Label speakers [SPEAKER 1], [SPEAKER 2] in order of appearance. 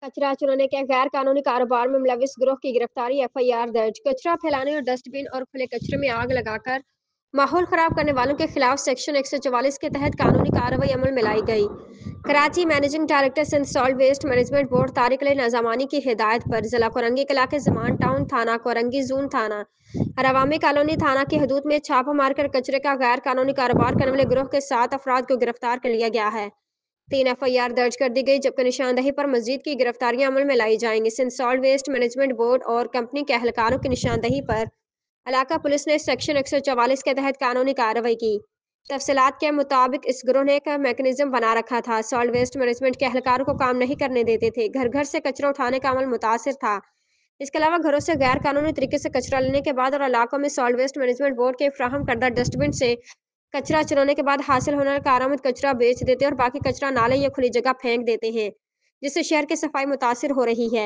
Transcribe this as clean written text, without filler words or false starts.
[SPEAKER 1] कचरा चुराने के गैर कानूनी कारोबार में मुलविस गिरोह की गिरफ्तारी एफआईआर दर्ज। कचरा फैलाने और डस्टबिन और खुले कचरे में आग लगाकर माहौल खराब करने वालों के खिलाफ सेक्शन 144 के तहत कानूनी कार्रवाई अमल में लाई गई। Karachi managing director Sindh salt waste management board Tariq Ali Nizamani की हिदायत पर जिला कोरंगी के इलाके जमान टाउन थाना कोरंगी जून थाना और अवामी कॉलोनी थाना की हदूद में छापा मारकर कचरे का गैर कानूनी कारोबार करने वाले गिरोह के 7 अफराद को गिरफ्तार कर लिया गया है। 3 एफआईआर दर्ज कर दी गई, जबकि निशानदही पर मजीद की गिरफ्तारियां अमल में लाई जाएंगी। Sindh salt waste management board और कंपनी के अहलकारों की निशानदही पर इलाका पुलिस ने सेक्शन 144 के तहत कानूनी कार्रवाई की। तफसीलात के मुताबिक इस गिरोह ने एक मैकेनिज्म बना रखा था। सॉल्ट वेस्ट मैनेजमेंट के अहलकारों को काम नहीं करने देते थे। घर घर से कचरा उठाने का अमल मुतासिर था। इसके अलावा घरों से गैर कानूनी तरीके से कचरा लेने के बाद और इलाकों में सॉल्ट वेस्ट मैनेजमेंट बोर्ड के फ्राहम करदा डस्टबिन से कचरा चुराने के बाद हासिल होने वाला कारामद कचरा बेच देते और बाकी कचरा नाले या खुली जगह फेंक देते हैं, जिससे शहर की सफाई मुतासिर हो रही है।